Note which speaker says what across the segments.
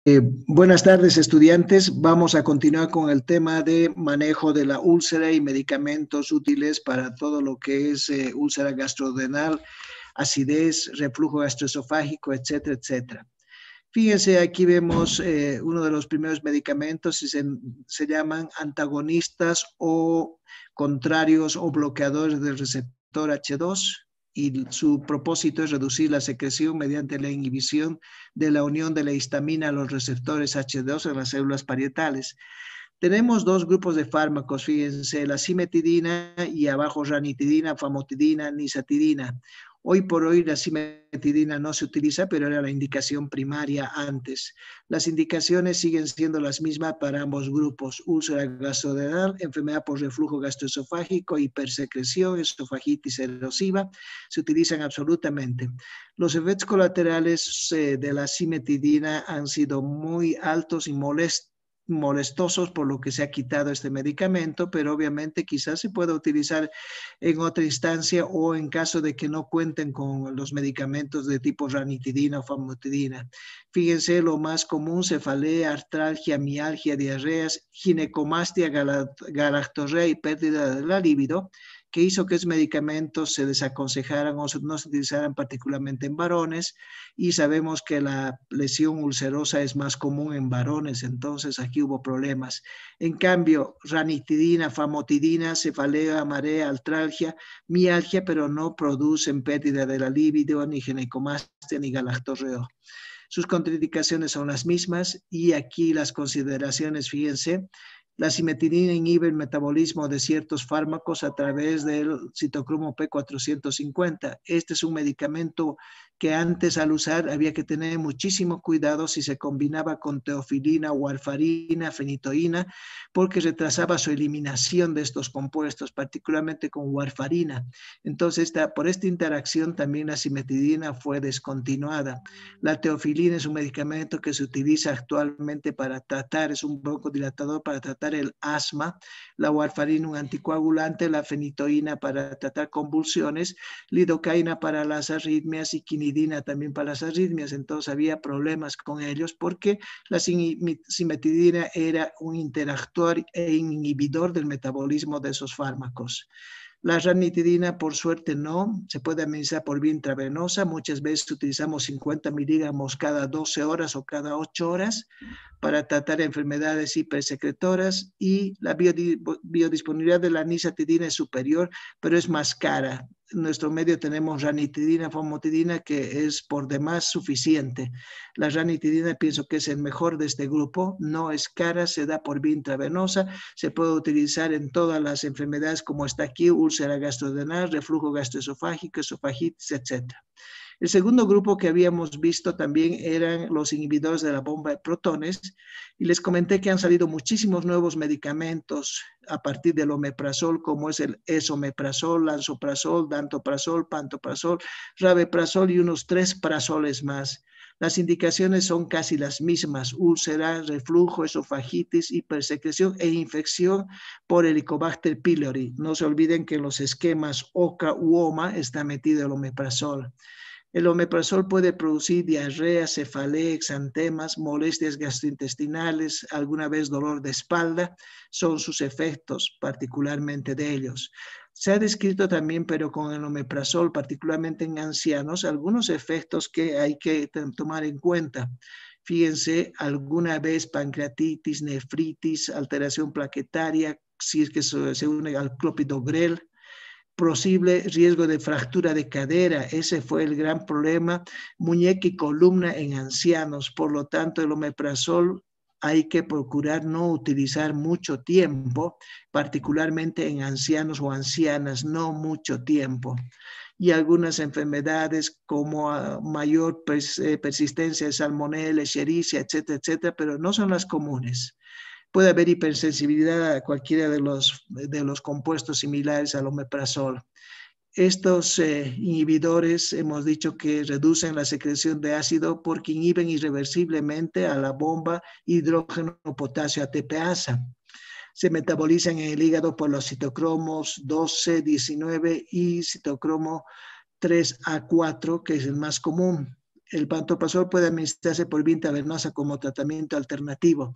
Speaker 1: Buenas tardes, estudiantes. Vamos a continuar con el tema de manejo de la úlcera y medicamentos útiles para todo lo que es úlcera gastrodenal, acidez, reflujo gastroesofágico, etcétera, etcétera. Fíjense, aquí vemos uno de los primeros medicamentos y se llaman antagonistas o contrarios o bloqueadores del receptor H2 y su propósito es reducir la secreción mediante la inhibición de la unión de la histamina a los receptores H2 en las células parietales. Tenemos dos grupos de fármacos, fíjense, la cimetidina y abajo ranitidina, famotidina, nisatidina. Hoy por hoy la cimetidina no se utiliza, pero era la indicación primaria antes. Las indicaciones siguen siendo las mismas para ambos grupos: úlcera gastrodenal, enfermedad por reflujo gastroesofágico, hipersecreción, esofagitis erosiva, se utilizan absolutamente. Los efectos colaterales de la cimetidina han sido muy altos y molestosos, por lo que se ha quitado este medicamento, pero obviamente quizás se pueda utilizar en otra instancia o en caso de que no cuenten con los medicamentos de tipo ranitidina o famotidina. Fíjense, lo más común: cefalea, artralgia, mialgia, diarreas, ginecomastia, galactorrea y pérdida de la libido, que hizo que esos medicamentos se desaconsejaran o no se utilizaran particularmente en varones, y sabemos que la lesión ulcerosa es más común en varones, entonces aquí hubo problemas. En cambio, ranitidina, famotidina, cefalea, marea, artralgia, mialgia, pero no producen pérdida de la libido, ni ginecomastia, ni galactorreo. Sus contraindicaciones son las mismas y aquí las consideraciones, fíjense. La cimetidina inhibe el metabolismo de ciertos fármacos a través del citocromo P450. Este es un medicamento que antes, al usar, había que tener muchísimo cuidado si se combinaba con teofilina, warfarina, fenitoína, porque retrasaba su eliminación de estos compuestos, particularmente con warfarina. Entonces, por esta interacción también la cimetidina fue descontinuada. La teofilina es un medicamento que se utiliza actualmente para tratar, es un broncodilatador para tratar el asma, la warfarina un anticoagulante, la fenitoína para tratar convulsiones, lidocaína para las arritmias y quinidina también para las arritmias. Entonces había problemas con ellos porque la cimetidina era un interactor e inhibidor del metabolismo de esos fármacos. La ranitidina, por suerte, no se puede administrar por vía intravenosa. Muchas veces utilizamos 50 miligramos cada 12 horas o cada 8 horas para tratar enfermedades hipersecretoras, y la biodisponibilidad de la nisatidina es superior, pero es más cara. En nuestro medio tenemos ranitidina, famotidina, que es por demás suficiente. La ranitidina pienso que es el mejor de este grupo, no es cara, se da por vía intravenosa, se puede utilizar en todas las enfermedades como está aquí: úlcera gastrodenal, reflujo gastroesofágico, esofagitis, etc. El segundo grupo que habíamos visto también eran los inhibidores de la bomba de protones, y les comenté que han salido muchísimos nuevos medicamentos a partir del omeprazol, como es el esomeprazol, lansoprazol, dantoprazol, pantoprazol, rabeprazol y unos 3 prazoles más. Las indicaciones son casi las mismas: úlcera, reflujo, esofagitis, hipersecreción e infección por Helicobacter pylori. No se olviden que en los esquemas OCA u OMA está metido el omeprazol. El omeprazol puede producir diarrea, cefalea, exantemas, molestias gastrointestinales, alguna vez dolor de espalda. Son sus efectos, particularmente de ellos. Se ha descrito también, pero con el omeprazol, particularmente en ancianos, algunos efectos que hay que tomar en cuenta. Fíjense, alguna vez pancreatitis, nefritis, alteración plaquetaria, si es que se une al clopidogrel, posible riesgo de fractura de cadera. Ese fue el gran problema: muñeca y columna en ancianos. Por lo tanto, el omeprazol hay que procurar no utilizar mucho tiempo, particularmente en ancianos o ancianas, no mucho tiempo. Y algunas enfermedades como mayor persistencia de salmonella, escherichia, etcétera, etcétera, pero no son las comunes. Puede haber hipersensibilidad a cualquiera de los compuestos similares al omeprazol. Estos inhibidores hemos dicho que reducen la secreción de ácido porque inhiben irreversiblemente a la bomba hidrógeno-potasio ATPasa. Se metabolizan en el hígado por los citocromos 12, 19 y citocromo 3A4, que es el más común. El pantoprazol puede administrarse por vía intravenosa como tratamiento alternativo.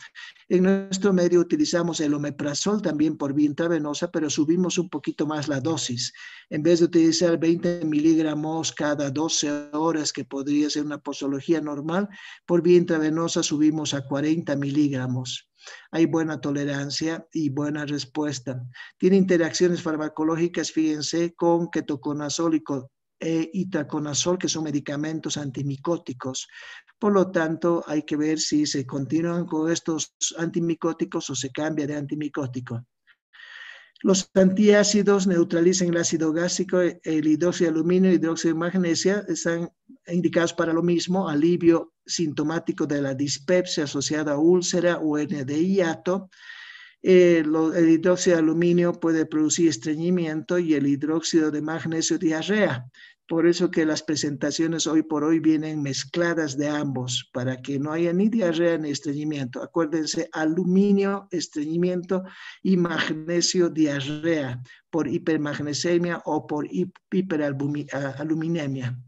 Speaker 1: En nuestro medio utilizamos el omeprazol también por vía intravenosa, pero subimos un poquito más la dosis. En vez de utilizar 20 miligramos cada 12 horas, que podría ser una posología normal, por vía intravenosa subimos a 40 miligramos. Hay buena tolerancia y buena respuesta. Tiene interacciones farmacológicas, fíjense, con ketoconazol y itraconazol, que son medicamentos antimicóticos. Por lo tanto, hay que ver si se continúan con estos antimicóticos o se cambia de antimicótico. Los antiácidos neutralizan el ácido gástrico, el hidróxido de aluminio y hidróxido de magnesia, están indicados para lo mismo, alivio sintomático de la dispepsia asociada a úlcera o hernia de hiato. El hidróxido de aluminio puede producir estreñimiento y el hidróxido de magnesio diarrea. Por eso que las presentaciones hoy por hoy vienen mezcladas de ambos, para que no haya ni diarrea ni estreñimiento. Acuérdense, aluminio, estreñimiento, y magnesio, diarrea, por hipermagnesemia o por hiperaluminemia.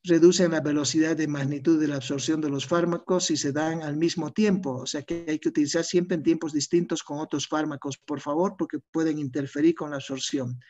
Speaker 1: Reducen la velocidad de magnitud de la absorción de los fármacos si se dan al mismo tiempo. O sea que hay que utilizar siempre en tiempos distintos con otros fármacos, por favor, porque pueden interferir con la absorción.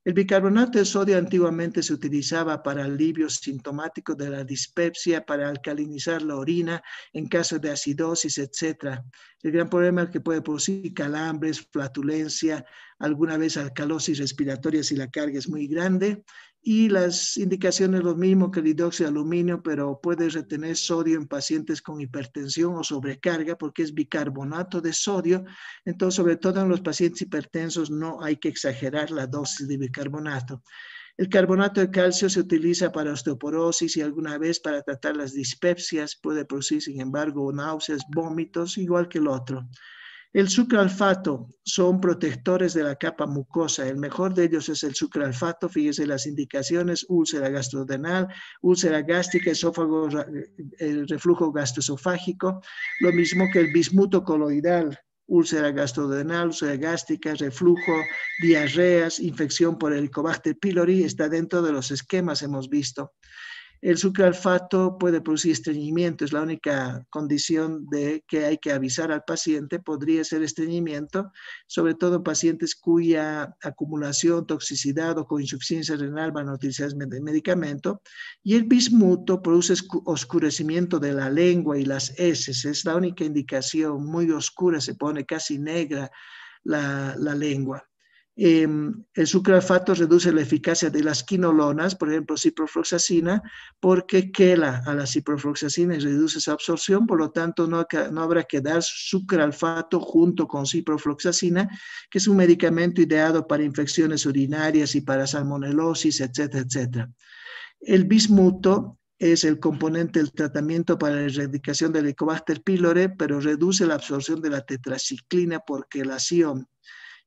Speaker 1: El bicarbonato de sodio antiguamente se utilizaba para alivio sintomático de la dispepsia, para alcalinizar la orina en caso de acidosis, etc. El gran problema es que puede producir calambres, flatulencia, alguna vez alcalosis respiratoria si la carga es muy grande, y las indicaciones lo mismo que el hidróxido de aluminio, pero puede retener sodio en pacientes con hipertensión o sobrecarga porque es bicarbonato de sodio. Entonces, sobre todo en los pacientes hipertensos, no hay que exagerar la dosis de bicarbonato. El carbonato de calcio se utiliza para osteoporosis y alguna vez para tratar las dispepsias. Puede producir, sin embargo, náuseas, vómitos, igual que el otro. El sucralfato son protectores de la capa mucosa. El mejor de ellos es el sucralfato. Fíjese las indicaciones: úlcera gastrodenal, úlcera gástrica, esófago, el reflujo gastroesofágico. Lo mismo que el bismuto coloidal, úlcera gastrodenal, úlcera gástrica, reflujo, diarreas, infección por Helicobacter pylori, está dentro de los esquemas, hemos visto. El sucralfato puede producir estreñimiento, es la única condición de que hay que avisar al paciente. Podría ser estreñimiento, sobre todo en pacientes cuya acumulación, toxicidad o con insuficiencia renal van a utilizar el medicamento. Y el bismuto produce oscurecimiento de la lengua y las heces, es la única indicación, muy oscura, se pone casi negra la lengua. El sucralfato reduce la eficacia de las quinolonas, por ejemplo, ciprofloxacina, porque quela a la ciprofloxacina y reduce su absorción. Por lo tanto, no habrá que dar sucralfato junto con ciprofloxacina, que es un medicamento ideado para infecciones urinarias y para salmonelosis, etcétera, etcétera. El bismuto es el componente del tratamiento para la erradicación del Helicobacter pylori, pero reduce la absorción de la tetraciclina por quelación.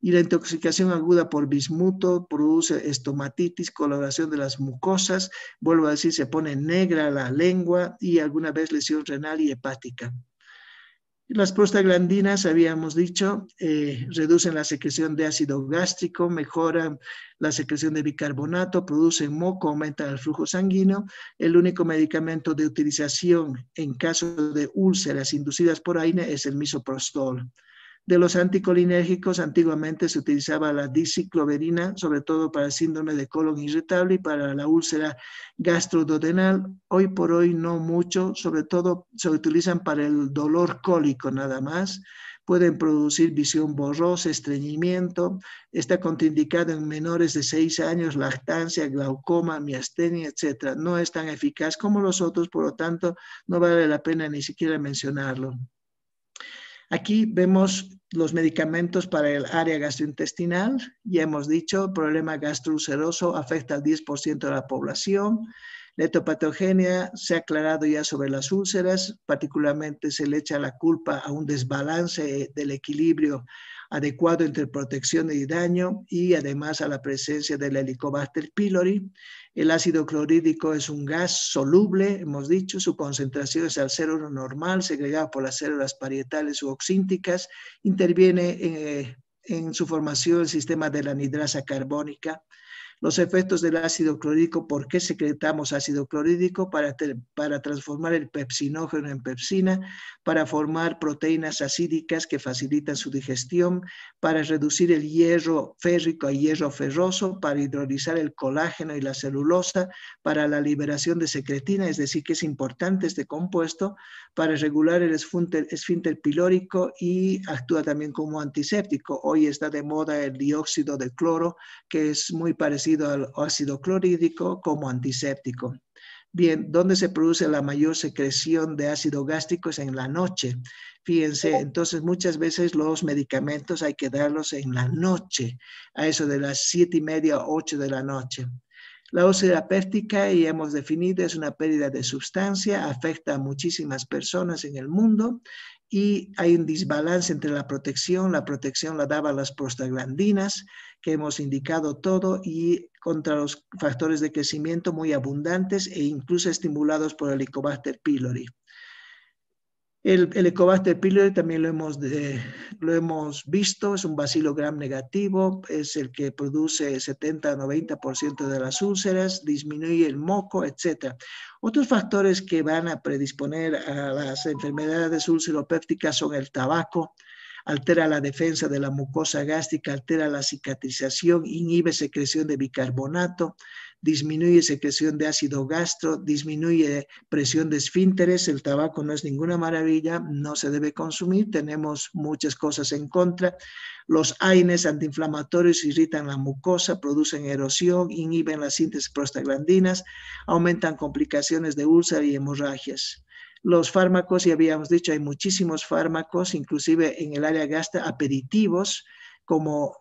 Speaker 1: Y la intoxicación aguda por bismuto produce estomatitis, coloración de las mucosas, vuelvo a decir, se pone negra la lengua y alguna vez lesión renal y hepática. Las prostaglandinas, habíamos dicho, reducen la secreción de ácido gástrico, mejoran la secreción de bicarbonato, producen moco, aumentan el flujo sanguíneo. El único medicamento de utilización en caso de úlceras inducidas por acné es el misoprostol. De los anticolinérgicos, antiguamente se utilizaba la dicicloverina, sobre todo para el síndrome de colon irritable y para la úlcera gastroduodenal. Hoy por hoy no mucho, sobre todo se utilizan para el dolor cólico nada más. Pueden producir visión borrosa, estreñimiento. Está contraindicado en menores de 6 años, lactancia, glaucoma, miastenia, etc. No es tan eficaz como los otros, por lo tanto, no vale la pena ni siquiera mencionarlo. Aquí vemos los medicamentos para el área gastrointestinal. Ya hemos dicho, el problema gastroulceroso afecta al 10% de la población. La etopatogenia se ha aclarado ya sobre las úlceras, particularmente se le echa la culpa a un desbalance del equilibrio adecuado entre protección y daño y además a la presencia del Helicobacter pylori. El ácido clorhídrico es un gas soluble, hemos dicho, su concentración es al 0,1 normal, segregado por las células parietales u oxínticas, interviene en su formación el sistema de la anidrasa carbónica. Los efectos del ácido clorhídrico, ¿por qué secretamos ácido clorhídrico? Para transformar el pepsinógeno en pepsina, para formar proteínas acídicas que facilitan su digestión, para reducir el hierro férrico a hierro ferroso, para hidrolizar el colágeno y la celulosa, para la liberación de secretina, es decir, que es importante este compuesto, para regular el esfínter pilórico y actúa también como antiséptico. Hoy está de moda el dióxido de cloro, que es muy parecido al ácido clorhídrico como antiséptico. Bien, ¿dónde se produce la mayor secreción de ácido gástrico? Es en la noche. Fíjense, entonces muchas veces los medicamentos hay que darlos en la noche, a eso de las 7:30, 8 de la noche. La úlcera péptica, y hemos definido, es una pérdida de sustancia, afecta a muchísimas personas en el mundo y hay un desbalance entre la protección la daban las prostaglandinas, que hemos indicado todo, y contra los factores de crecimiento muy abundantes e incluso estimulados por el Helicobacter pylori. El Helicobacter pylori también lo hemos visto, es un bacilo gram negativo, es el que produce 70-90% de las úlceras, disminuye el moco, etc. Otros factores que van a predisponer a las enfermedades ulceropépticas son el tabaco, altera la defensa de la mucosa gástrica, altera la cicatrización, inhibe secreción de bicarbonato, disminuye secreción de ácido gastro, disminuye presión de esfínteres. El tabaco no es ninguna maravilla, no se debe consumir, tenemos muchas cosas en contra. Los AINES antiinflamatorios irritan la mucosa, producen erosión, inhiben la síntesis de prostaglandinas, aumentan complicaciones de úlcera y hemorragias. Los fármacos, ya habíamos dicho, hay muchísimos fármacos, inclusive en el área gástrica, aperitivos, como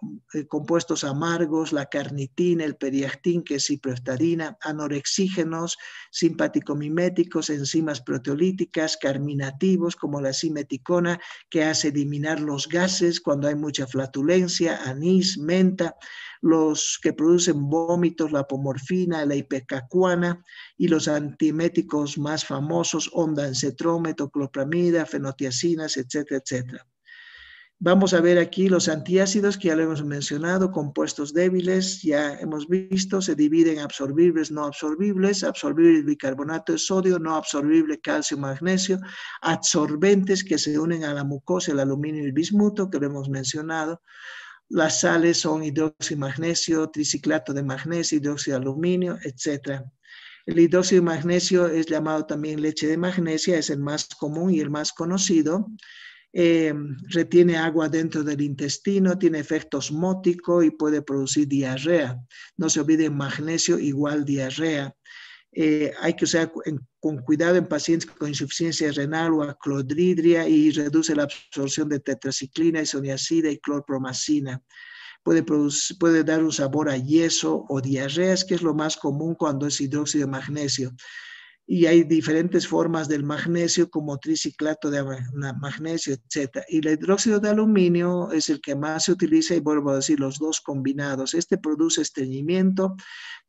Speaker 1: compuestos amargos, la carnitina, el periactin, que es ciproftarina, anorexígenos, simpaticomiméticos, enzimas proteolíticas, carminativos, como la simeticona, que hace eliminar los gases cuando hay mucha flatulencia, anís, menta, los que producen vómitos, la apomorfina, la ipecacuana, y los antieméticos más famosos, ondansetron, clopramida, fenotiacinas, etcétera, etcétera. Vamos a ver aquí los antiácidos, que ya lo hemos mencionado, compuestos débiles, ya hemos visto, se dividen en absorbibles, no absorbibles, absorbible bicarbonato de sodio, no absorbible calcio, magnesio, absorbentes que se unen a la mucosa, el aluminio y el bismuto, que lo hemos mencionado. Las sales son hidróxido de magnesio, triciclato de magnesio, hidróxido de aluminio, etc. El hidróxido de magnesio es llamado también leche de magnesia, es el más común y el más conocido. Retiene agua dentro del intestino, tiene efecto osmótico y puede producir diarrea. No se olviden, magnesio igual diarrea. Hay que usar con cuidado en pacientes con insuficiencia renal o aclorhidria, y reduce la absorción de tetraciclina, isoniazida y clorpromacina. Puede dar un sabor a yeso o diarreas, que es lo más común cuando es hidróxido de magnesio. Y hay diferentes formas del magnesio, como triciclato de magnesio, etc. Y el hidróxido de aluminio es el que más se utiliza, y vuelvo a decir, los dos combinados. Este produce estreñimiento,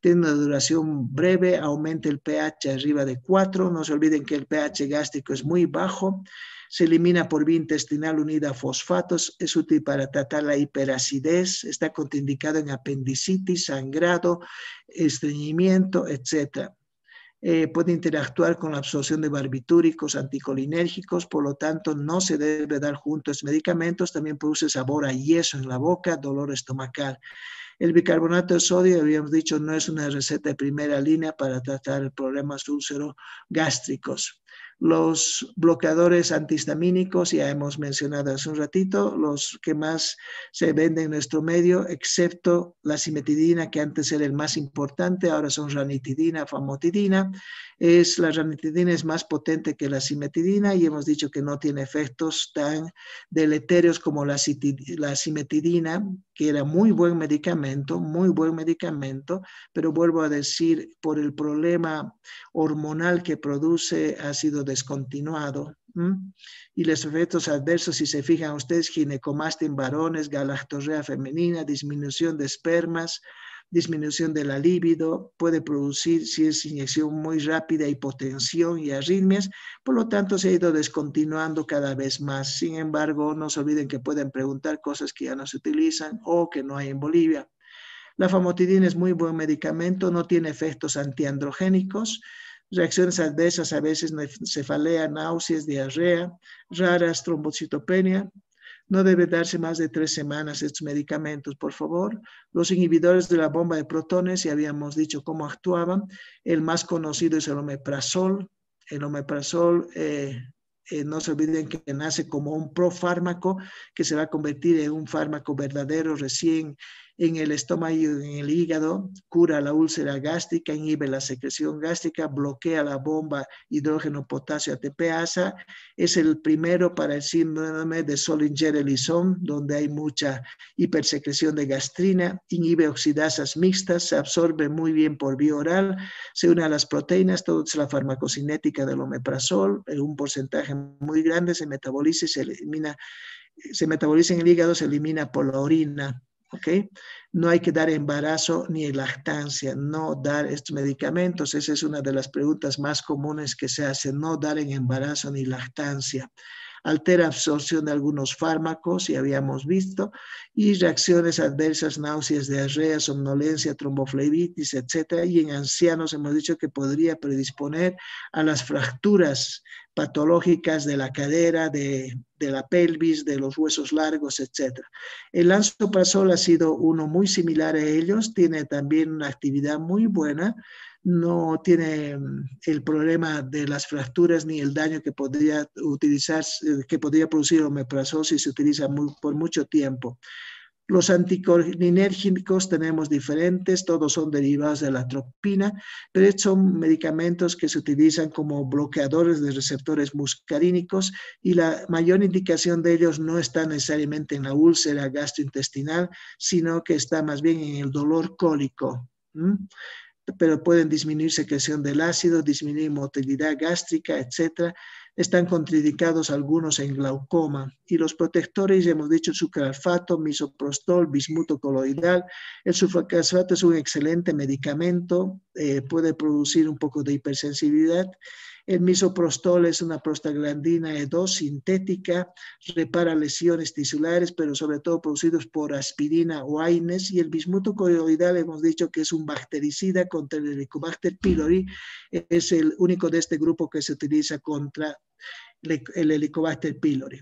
Speaker 1: tiene una duración breve, aumenta el pH arriba de 4. No se olviden que el pH gástrico es muy bajo. Se elimina por vía intestinal unida a fosfatos, es útil para tratar la hiperacidez, está contraindicado en apendicitis, sangrado, estreñimiento, etc. Puede interactuar con la absorción de barbitúricos, anticolinérgicos, por lo tanto no se debe dar juntos medicamentos. También produce sabor a yeso en la boca, dolor estomacal. El bicarbonato de sodio, habíamos dicho, no es una receta de primera línea para tratar problemas úlcero-gástricos. Los bloqueadores antihistamínicos, ya hemos mencionado hace un ratito, los que más se venden en nuestro medio, excepto la cimetidina, que antes era el más importante, ahora son ranitidina, famotidina. La ranitidina es más potente que la cimetidina, y hemos dicho que no tiene efectos tan deleterios como la cimetidina, que era muy buen medicamento, pero vuelvo a decir, por el problema hormonal que produce, ha sido descontinuado. Y los efectos adversos, si se fijan ustedes, ginecomastia en varones, galactorrea femenina, disminución de espermas, disminución de la libido, puede producir, si es inyección muy rápida, hipotensión y arritmias. Por lo tanto, se ha ido descontinuando cada vez más. Sin embargo, no se olviden que pueden preguntar cosas que ya no se utilizan o que no hay en Bolivia. La famotidina es muy buen medicamento, no tiene efectos antiandrogénicos. Reacciones adversas a veces cefalea, náuseas, diarrea, raras, trombocitopenia. No debe darse más de 3 semanas estos medicamentos, por favor. Los inhibidores de la bomba de protones, ya habíamos dicho cómo actuaban. El más conocido es el omeprazol. El omeprazol, no se olviden que nace como un profármaco que se va a convertir en un fármaco verdadero recién en el estómago y en el hígado, cura la úlcera gástrica, inhibe la secreción gástrica, bloquea la bomba hidrógeno-potasio ATP-ASA. Es el primero para el síndrome de Zollinger-Ellison, donde hay mucha hipersecreción de gastrina, inhibe oxidasas mixtas, se absorbe muy bien por vía oral, se une a las proteínas, todo es la farmacocinética del omeprazol, en un porcentaje muy grande se metaboliza y se elimina, se metaboliza en el hígado, se elimina por la orina. ¿Okay? No hay que dar embarazo ni lactancia, no dar estos medicamentos. Esa es una de las preguntas más comunes que se hacen, no dar en embarazo ni lactancia. Altera absorción de algunos fármacos, ya habíamos visto, y reacciones adversas, náuseas, diarrea, somnolencia, tromboflebitis, etc. Y en ancianos hemos dicho que podría predisponer a las fracturas patológicas de la cadera, de la pelvis, de los huesos largos, etc. El lansoprazol ha sido uno muy similar a ellos, tiene también una actividad muy buena, no tiene el problema de las fracturas ni el daño que podría que podría producir el omeprazol si se utiliza por mucho tiempo. Los anticolinérgicos tenemos diferentes, todos son derivados de la atropina, pero estos son medicamentos que se utilizan como bloqueadores de receptores muscarínicos y la mayor indicación de ellos no está necesariamente en la úlcera gastrointestinal, sino que está más bien en el dolor cólico. Pero pueden disminuir secreción del ácido, disminuir motilidad gástrica, etc. Están contraindicados algunos en glaucoma. Y los protectores, ya hemos dicho, el sucralfato, misoprostol, bismuto coloidal. El sulfacalfato es un excelente medicamento, puede producir un poco de hipersensibilidad. El misoprostol es una prostaglandina E2 sintética, repara lesiones tisulares, pero sobre todo producidos por aspirina o AINES. Y el bismuto coloidal hemos dicho que es un bactericida contra el Helicobacter pylori. Es el único de este grupo que se utiliza contra el Helicobacter pylori.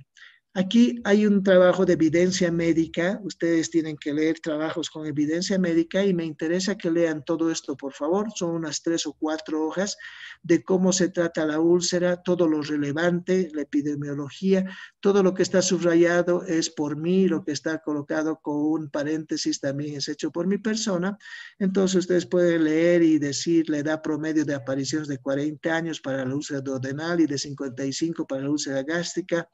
Speaker 1: Aquí hay un trabajo de evidencia médica, ustedes tienen que leer trabajos con evidencia médica y me interesa que lean todo esto, por favor. Son unas 3 o 4 hojas de cómo se trata la úlcera, todo lo relevante, la epidemiología, todo lo que está subrayado es por mí, lo que está colocado con un paréntesis también es hecho por mi persona. Entonces ustedes pueden leer y decir la edad promedio de apariciones de 40 años para la úlcera duodenal y de 55 para la úlcera gástrica,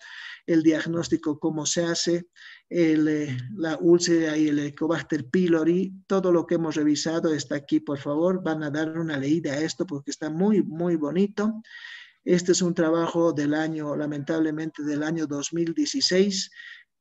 Speaker 1: el diagnóstico, cómo se hace, la úlcera y el Helicobacter pylori, todo lo que hemos revisado está aquí, por favor, van a dar una leída a esto porque está muy, muy bonito. Este es un trabajo del año, lamentablemente, del año 2016.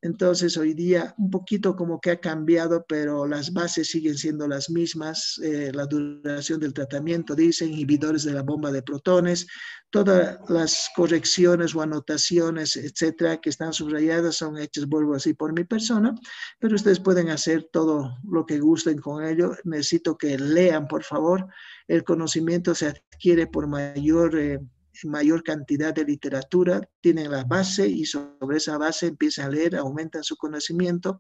Speaker 1: Entonces, hoy día un poquito como que ha cambiado, pero las bases siguen siendo las mismas. La duración del tratamiento, dice, inhibidores de la bomba de protones, todas las correcciones o anotaciones, etcétera, que están subrayadas son hechas, vuelvo así, por mi persona, pero ustedes pueden hacer todo lo que gusten con ello. Necesito que lean, por favor. El conocimiento se adquiere por mayor cantidad de literatura, tienen la base y sobre esa base empiezan a leer, aumentan su conocimiento.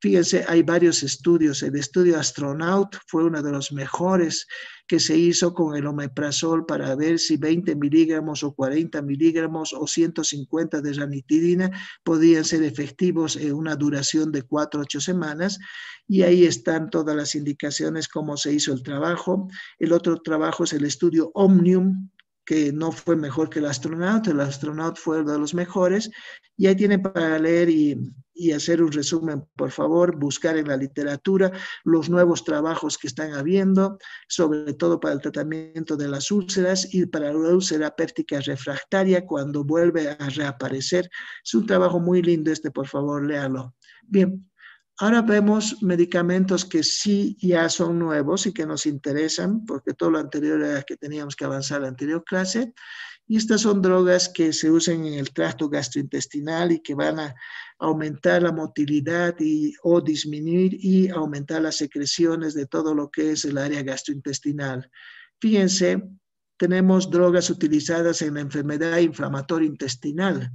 Speaker 1: Fíjense, hay varios estudios. El estudio Astronaut fue uno de los mejores que se hizo con el omeprazol para ver si 20 miligramos o 40 miligramos o 150 de ranitidina podían ser efectivos en una duración de 4 a 8 semanas. Y ahí están todas las indicaciones, cómo se hizo el trabajo. El otro trabajo es el estudio Omnium, que no fue mejor que el Astronaut fue uno de los mejores, y ahí tienen para leer y hacer un resumen, por favor, buscar en la literatura los nuevos trabajos que están habiendo, sobre todo para el tratamiento de las úlceras y para la úlcera péptica refractaria cuando vuelve a reaparecer. Es un trabajo muy lindo este, por favor, léalo. Bien. Ahora vemos medicamentos que sí ya son nuevos y que nos interesan, porque todo lo anterior era que teníamos que avanzar a la anterior clase. Y estas son drogas que se usan en el tracto gastrointestinal y que van a aumentar la motilidad o disminuir y aumentar las secreciones de todo lo que es el área gastrointestinal. Fíjense, tenemos drogas utilizadas en la enfermedad inflamatoria intestinal.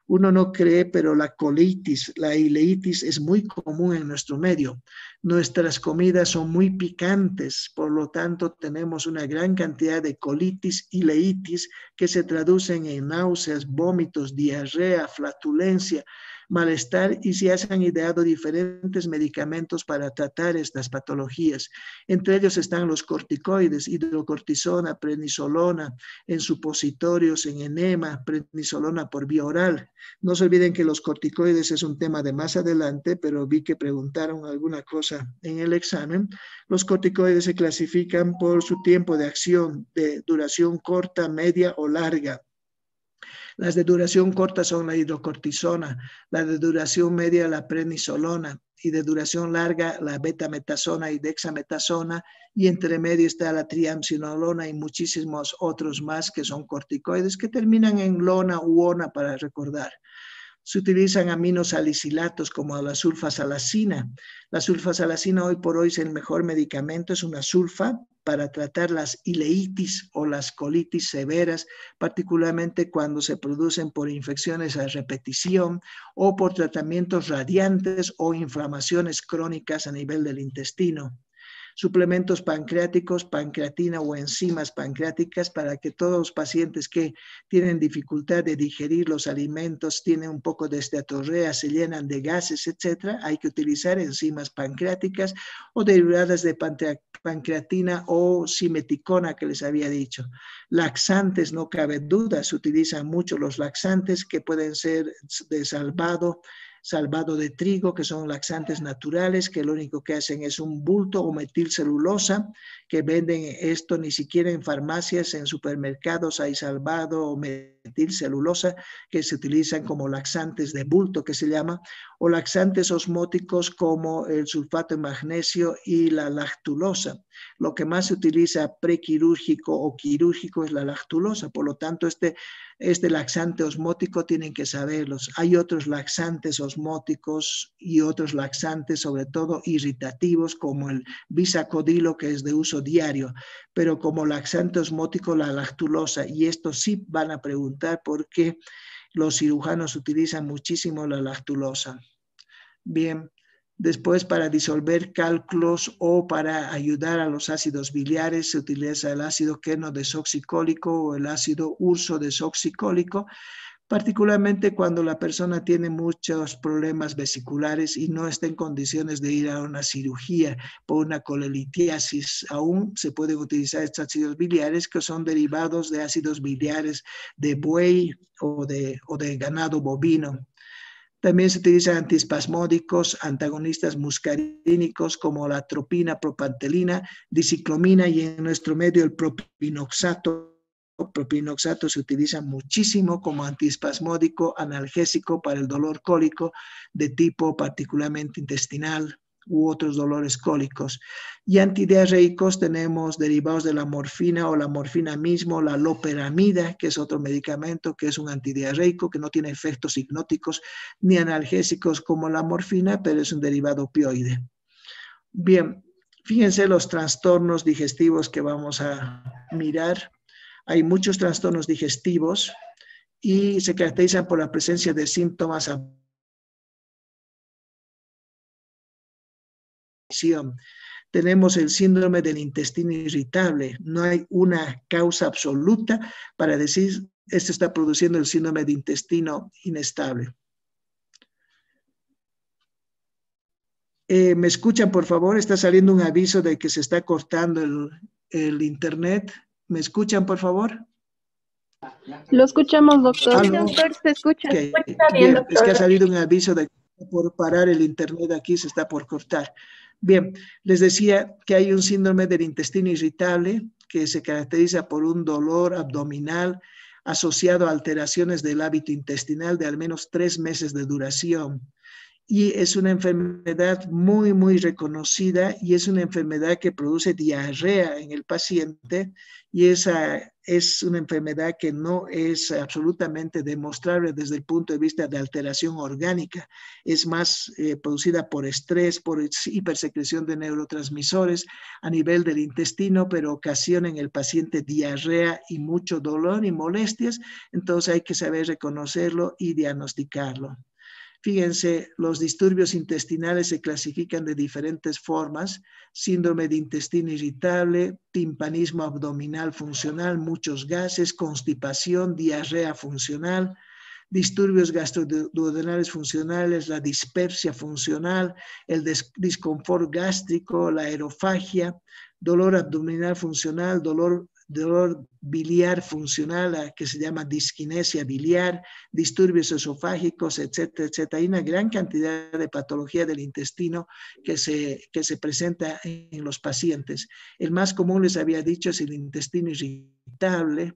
Speaker 1: Uno no cree, pero la colitis, la ileitis es muy común en nuestro medio. Nuestras comidas son muy picantes, por lo tanto tenemos una gran cantidad de colitis, ileitis, que se traducen en náuseas, vómitos, diarrea, flatulencia, malestar, y se han ideado diferentes medicamentos para tratar estas patologías. Entre ellos están los corticoides, hidrocortisona, prednisolona, en supositorios, en enema, prednisolona por vía oral. No se olviden que los corticoides es un tema de más adelante, pero vi que preguntaron alguna cosa en el examen. Los corticoides se clasifican por su tiempo de acción, de duración corta, media o larga. Las de duración corta son la hidrocortisona, la de duración media la prednisolona y de duración larga la betametasona y dexametasona, y entre medio está la triamcinolona y muchísimos otros más que son corticoides que terminan en lona u ona para recordar. Se utilizan aminosalicilatos como la sulfasalacina. La sulfasalacina hoy por hoy es el mejor medicamento, es una sulfa para tratar las ileitis o las colitis severas, particularmente cuando se producen por infecciones a repetición o por tratamientos radiantes o inflamaciones crónicas a nivel del intestino. Suplementos pancreáticos, pancreatina o enzimas pancreáticas para que todos los pacientes que tienen dificultad de digerir los alimentos, tienen un poco de esteatorrea, se llenan de gases, etc. Hay que utilizar enzimas pancreáticas o derivadas de pancreatina o simeticona que les había dicho. Laxantes, no cabe duda, se utilizan mucho los laxantes que pueden ser de salvado de trigo, que son laxantes naturales, que lo único que hacen es un bulto o metilcelulosa, que venden esto ni siquiera en farmacias, en supermercados hay salvado o metilcelulosa, que se utilizan como laxantes de bulto, que se llama, o laxantes osmóticos como el sulfato de magnesio y la lactulosa. Lo que más se utiliza prequirúrgico o quirúrgico es la lactulosa, por lo tanto este laxante osmótico tienen que saberlos. Hay otros laxantes osmóticos y otros laxantes, sobre todo irritativos, como el bisacodilo, que es de uso diario, pero como laxante osmótico la lactulosa, y esto sí van a preguntar por qué los cirujanos utilizan muchísimo la lactulosa. Bien. Después, para disolver cálculos o para ayudar a los ácidos biliares, se utiliza el ácido queno-desoxicólico o el ácido urso-desoxicólico, particularmente cuando la persona tiene muchos problemas vesiculares y no está en condiciones de ir a una cirugía por una colelitiasis. Aún se pueden utilizar estos ácidos biliares que son derivados de ácidos biliares de buey o de ganado bovino. También se utilizan antiespasmódicos, antagonistas muscarínicos como la atropina, propantelina, diciclomina y en nuestro medio el propinoxato. El propinoxato se utiliza muchísimo como antiespasmódico, analgésico para el dolor cólico de tipo particularmente intestinal u otros dolores cólicos. Y antidiarreicos tenemos derivados de la morfina o la morfina mismo, la loperamida, que es otro medicamento que es un antidiarreico que no tiene efectos hipnóticos ni analgésicos como la morfina, pero es un derivado opioide. Bien, fíjense los trastornos digestivos que vamos a mirar. Hay muchos trastornos digestivos y se caracterizan por la presencia de síntomas. Tenemos el síndrome del intestino irritable. No hay una causa absoluta para decir esto está produciendo el síndrome de intestino inestable. ¿Me escuchan, por favor? Está saliendo un aviso de que se está cortando el internet. ¿Me escuchan, por favor?
Speaker 2: Lo escuchamos, doctor.
Speaker 3: Sí, doctor, se escucha.
Speaker 1: Okay.
Speaker 3: Está bien,
Speaker 1: Bien,
Speaker 3: doctor.
Speaker 1: es que ha salido un aviso de que por parar el internet aquí se está por cortar. Bien, les decía que hay un síndrome del intestino irritable que se caracteriza por un dolor abdominal asociado a alteraciones del hábito intestinal de al menos 3 meses de duración. y es una enfermedad muy, muy reconocida y es una enfermedad que produce diarrea en el paciente y esa es una enfermedad que no es absolutamente demostrable desde el punto de vista de alteración orgánica. Es más producida por estrés, por hipersecreción de neurotransmisores a nivel del intestino, pero ocasiona en el paciente diarrea y mucho dolor y molestias. Entonces hay que saber reconocerlo y diagnosticarlo. Fíjense, los disturbios intestinales se clasifican de diferentes formas: síndrome de intestino irritable, timpanismo abdominal funcional, muchos gases, constipación, diarrea funcional, disturbios gastroduodenales funcionales, la dispepsia funcional, el disconfort gástrico, la aerofagia, dolor abdominal funcional, dolor biliar funcional, que se llama disquinesia biliar, disturbios esofágicos, etcétera, etcétera. Hay una gran cantidad de patología del intestino que se presenta en los pacientes. El más común, les había dicho, es el intestino irritable,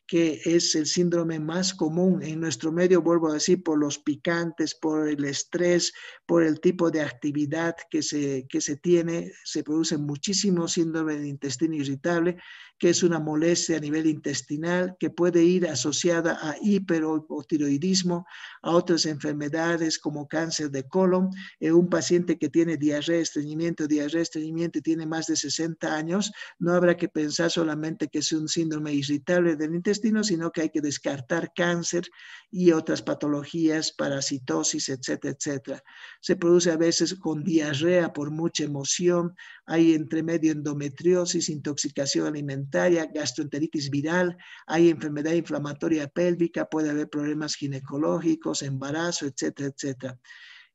Speaker 1: que es el síndrome más común en nuestro medio, vuelvo a decir, por los picantes, por el estrés, por el tipo de actividad que se tiene. Se produce muchísimo síndrome de intestino irritable, que es una molestia a nivel intestinal que puede ir asociada a hipertiroidismo, a otras enfermedades como cáncer de colon. Un paciente que tiene diarrea, estreñimiento y tiene más de 60 años, no habrá que pensar solamente que es un síndrome irritable del intestino, sino que hay que descartar cáncer y otras patologías, parasitosis, etcétera, etcétera. Se produce a veces con diarrea por mucha emoción, hay entre medio endometriosis, intoxicación alimentaria, gastroenteritis viral, hay enfermedad inflamatoria pélvica, puede haber problemas ginecológicos, embarazo, etcétera, etcétera.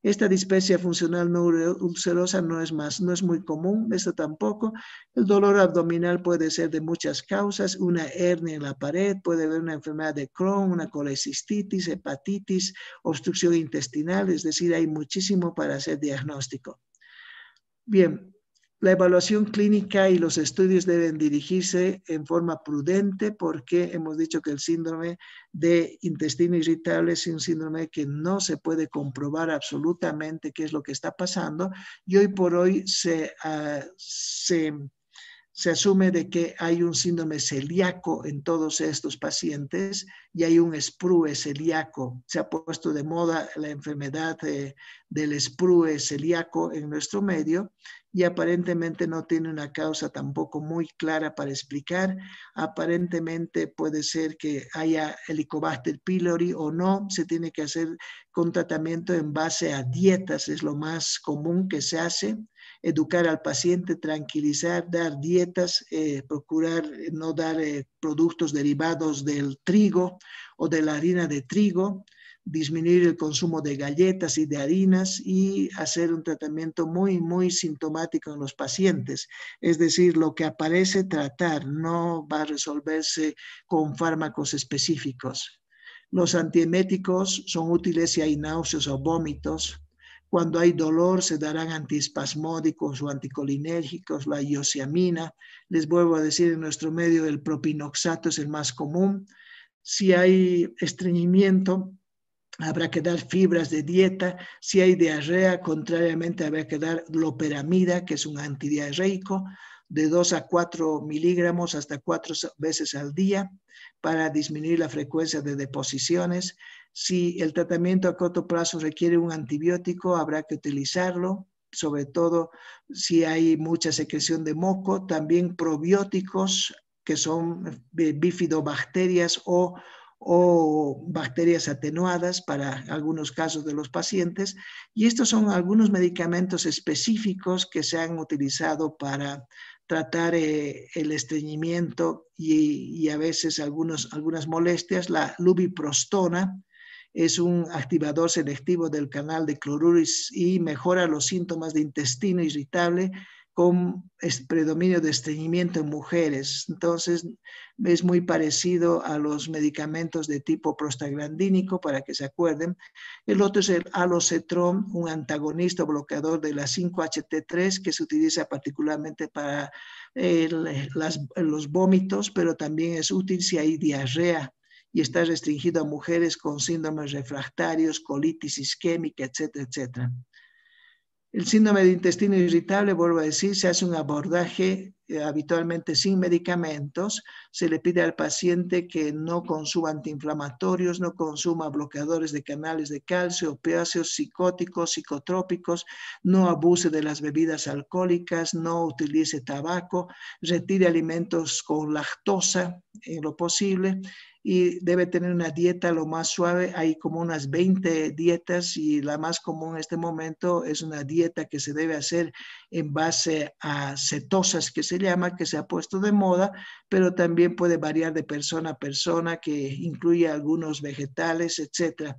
Speaker 1: Esta dispepsia funcional no ulcerosa no es muy común, esto tampoco. El dolor abdominal puede ser de muchas causas, una hernia en la pared, puede haber una enfermedad de Crohn, una colecistitis, hepatitis, obstrucción intestinal, es decir, hay muchísimo para hacer diagnóstico. Bien, la evaluación clínica y los estudios deben dirigirse en forma prudente, porque hemos dicho que el síndrome de intestino irritable es un síndrome que no se puede comprobar absolutamente qué es lo que está pasando, y hoy por hoy se asume de que hay un síndrome celíaco en todos estos pacientes y hay un sprue celíaco. Se ha puesto de moda la enfermedad del sprue celíaco en nuestro medio y aparentemente no tiene una causa tampoco muy clara para explicar. Aparentemente puede ser que haya Helicobacter pylori o no. Se tiene que hacer con tratamiento en base a dietas, es lo más común que se hace. Educar al paciente, tranquilizar, dar dietas, procurar no dar productos derivados del trigo o de la harina de trigo, disminuir el consumo de galletas y de harinas y hacer un tratamiento muy, muy sintomático en los pacientes. Es decir, lo que aparece, tratar, no va a resolverse con fármacos específicos. Los antieméticos son útiles si hay náuseas o vómitos. Cuando hay dolor se darán antiespasmódicos o anticolinérgicos, la iosiamina. Les vuelvo a decir, en nuestro medio el propinoxato es el más común. Si hay estreñimiento, habrá que dar fibras de dieta. Si hay diarrea, contrariamente, habrá que dar loperamida, que es un antidiarreico, de 2 a 4 miligramos hasta 4 veces al día para disminuir la frecuencia de deposiciones. Si el tratamiento a corto plazo requiere un antibiótico, habrá que utilizarlo, sobre todo si hay mucha secreción de moco. También probióticos, que son bifidobacterias o bacterias atenuadas para algunos casos de los pacientes. Y estos son algunos medicamentos específicos que se han utilizado para tratar el estreñimiento y a veces algunas molestias. La lubiprostona es un activador selectivo del canal de cloruro y mejora los síntomas de intestino irritable con predominio de estreñimiento en mujeres. Entonces, es muy parecido a los medicamentos de tipo prostaglandínico, para que se acuerden. El otro es el alocetrón, un antagonista bloqueador de la 5-HT3, que se utiliza particularmente para los vómitos, pero también es útil si hay diarrea y está restringido a mujeres con síndromes refractarios, colitis isquémica, etcétera, etcétera. El síndrome de intestino irritable, vuelvo a decir, se hace un abordaje habitualmente sin medicamentos. Se le pide al paciente que no consuma antiinflamatorios, no consuma bloqueadores de canales de calcio, opiáceos, psicóticos, psicotrópicos, no abuse de las bebidas alcohólicas, no utilice tabaco, retire alimentos con lactosa en lo posible, y debe tener una dieta lo más suave. Hay como unas 20 dietas y la más común en este momento es una dieta que se debe hacer en base a cetosas, que se llama, que se ha puesto de moda, pero también puede variar de persona a persona, que incluye algunos vegetales, etcétera.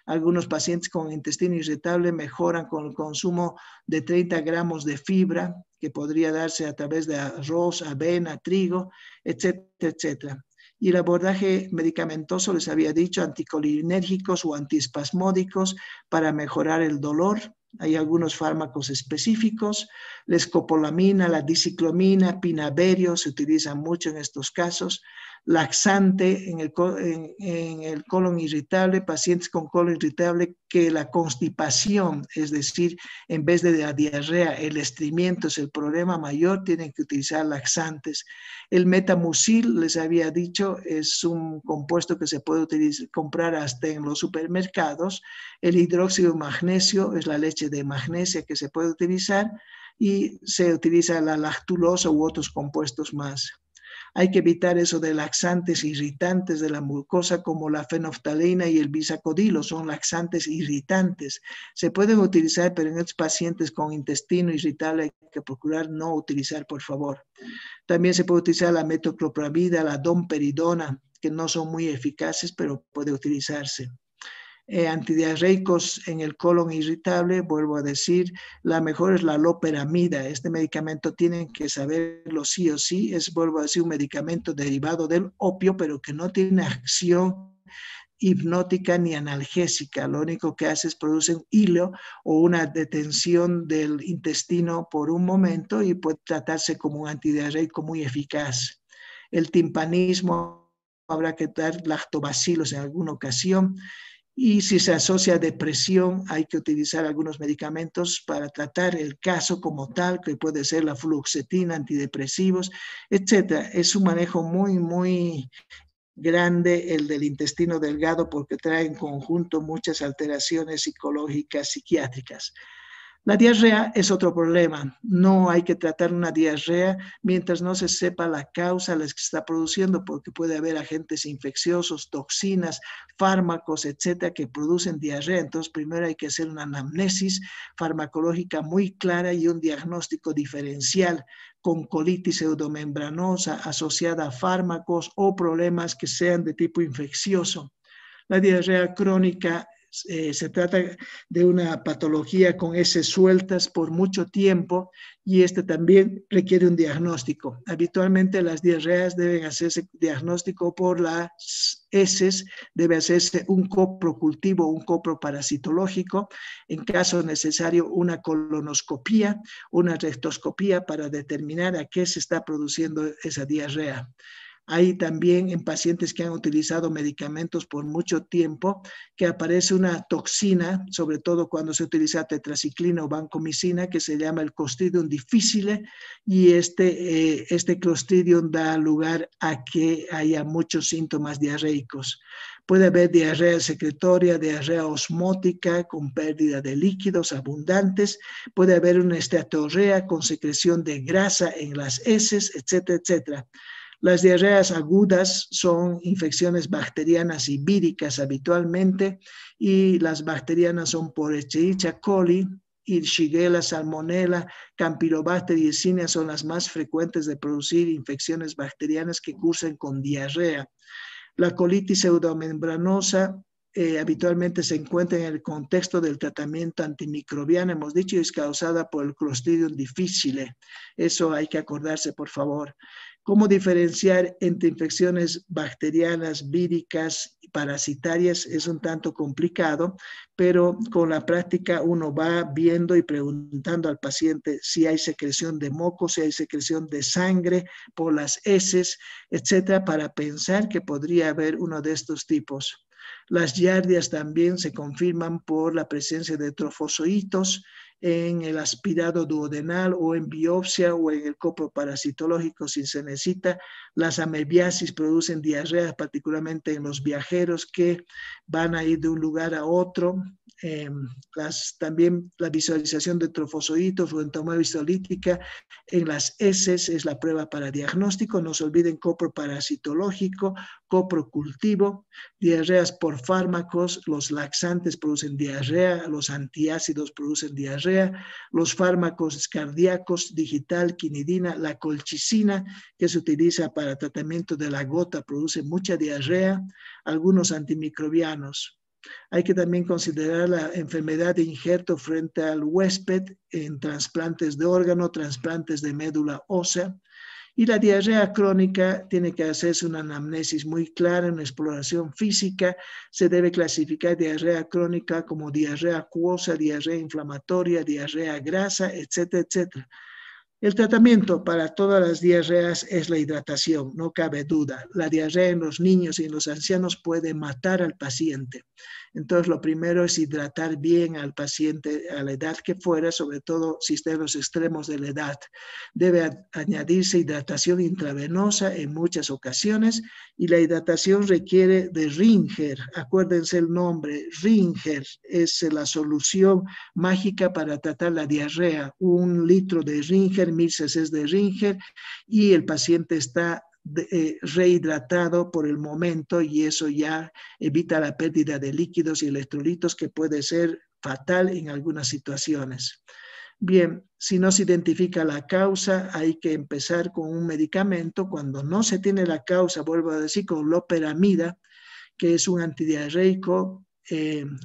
Speaker 1: Algunos pacientes con intestino irritable mejoran con el consumo de 30 gramos de fibra, que podría darse a través de arroz, avena, trigo, etcétera, etcétera. Y el abordaje medicamentoso, les había dicho, anticolinérgicos o antiespasmódicos para mejorar el dolor. Hay algunos fármacos específicos, la escopolamina, la diciclomina, pinaverio, se utilizan mucho en estos casos. Laxante en el colon irritable, pacientes con colon irritable que la constipación, es decir, en vez de la diarrea, el estreñimiento es el problema mayor, tienen que utilizar laxantes. El metamucil, les había dicho, es un compuesto que se puede utilizar, comprar hasta en los supermercados. El hidróxido de magnesio es la leche de magnesia que se puede utilizar, y se utiliza la lactulosa u otros compuestos más. Hay que evitar eso de laxantes irritantes de la mucosa como la fenoftalina y el bisacodilo, son laxantes irritantes. Se pueden utilizar, pero en estos pacientes con intestino irritable hay que procurar no utilizar, por favor. También se puede utilizar la metoclopramida, la domperidona, que no son muy eficaces, pero puede utilizarse. Antidiarreicos en el colon irritable, vuelvo a decir, la mejor es la loperamida. Este medicamento tienen que saberlo sí o sí, es, vuelvo a decir, un medicamento derivado del opio, pero que no tiene acción hipnótica ni analgésica. Lo único que hace es producir un hilo o una detención del intestino por un momento, y puede tratarse como un antidiarreico muy eficaz. El timpanismo, habrá que dar lactobacilos en alguna ocasión. Y si se asocia a depresión, hay que utilizar algunos medicamentos para tratar el caso como tal, que puede ser la fluoxetina, antidepresivos, etc. Es un manejo muy, muy grande el del intestino delgado, porque trae en conjunto muchas alteraciones psicológicas, psiquiátricas. La diarrea es otro problema. No hay que tratar una diarrea mientras no se sepa la causa la que se está produciendo, porque puede haber agentes infecciosos, toxinas, fármacos, etcétera, que producen diarrea. Entonces, primero hay que hacer una anamnesis farmacológica muy clara y un diagnóstico diferencial con colitis pseudomembranosa asociada a fármacos o problemas que sean de tipo infeccioso. La diarrea crónica se trata de una patología con heces sueltas por mucho tiempo, y este también requiere un diagnóstico. Habitualmente las diarreas deben hacerse diagnóstico por las heces, debe hacerse un coprocultivo, un coproparasitológico, en caso necesario una colonoscopía, una rectoscopía para determinar a qué se está produciendo esa diarrea. Hay también en pacientes que han utilizado medicamentos por mucho tiempo que aparece una toxina, sobre todo cuando se utiliza tetraciclina o vancomicina, que se llama el Clostridium difficile, y este Clostridium da lugar a que haya muchos síntomas diarreicos. Puede haber diarrea secretoria, diarrea osmótica con pérdida de líquidos abundantes, puede haber una esteatorrea con secreción de grasa en las heces, etcétera, etcétera. Las diarreas agudas son infecciones bacterianas y víricas habitualmente, y las bacterianas son por Escherichia coli, y Shigella, Salmonella, Campylobacter y Yersinia son las más frecuentes de producir infecciones bacterianas que cursan con diarrea. La colitis pseudomembranosa habitualmente se encuentra en el contexto del tratamiento antimicrobiano, hemos dicho, y es causada por el Clostridium difficile. Eso hay que acordarse, por favor. ¿Cómo diferenciar entre infecciones bacterianas, víricas y parasitarias? Es un tanto complicado, pero con la práctica uno va viendo y preguntando al paciente si hay secreción de moco, si hay secreción de sangre por las heces, etcétera, para pensar que podría haber uno de estos tipos. Las giardias también se confirman por la presencia de trofozoitos en el aspirado duodenal o en biopsia o en el copro parasitológico si se necesita. Las amebiasis producen diarreas, particularmente en los viajeros que van a ir de un lugar a otro. También la visualización de trofozoitos o entomología histolítica en las heces es la prueba para diagnóstico. No se olviden copro parasitológico, copro cultivo, diarreas por fármacos, los laxantes producen diarrea, los antiácidos producen diarrea, los fármacos cardíacos, digital, quinidina, la colchicina que se utiliza para tratamiento de la gota produce mucha diarrea, algunos antimicrobianos. Hay que también considerar la enfermedad de injerto frente al huésped en trasplantes de órgano, trasplantes de médula ósea. Y la diarrea crónica tiene que hacerse una anamnesis muy clara, una exploración física. Se debe clasificar diarrea crónica como diarrea acuosa, diarrea inflamatoria, diarrea grasa, etcétera, etcétera. El tratamiento para todas las diarreas es la hidratación, no cabe duda. La diarrea en los niños y en los ancianos puede matar al paciente. Entonces, lo primero es hidratar bien al paciente a la edad que fuera, sobre todo si está en los extremos de la edad. Debe añadirse hidratación intravenosa en muchas ocasiones y la hidratación requiere de Ringer. Acuérdense el nombre, Ringer es la solución mágica para tratar la diarrea. 1 litro de Ringer, 1000 cc de Ringer y el paciente está rehidratado por el momento y eso ya evita la pérdida de líquidos y electrolitos que puede ser fatal en algunas situaciones. Bien, si no se identifica la causa, hay que empezar con un medicamento. Cuando no se tiene la causa, vuelvo a decir, con loperamida, que es un antidiarreico,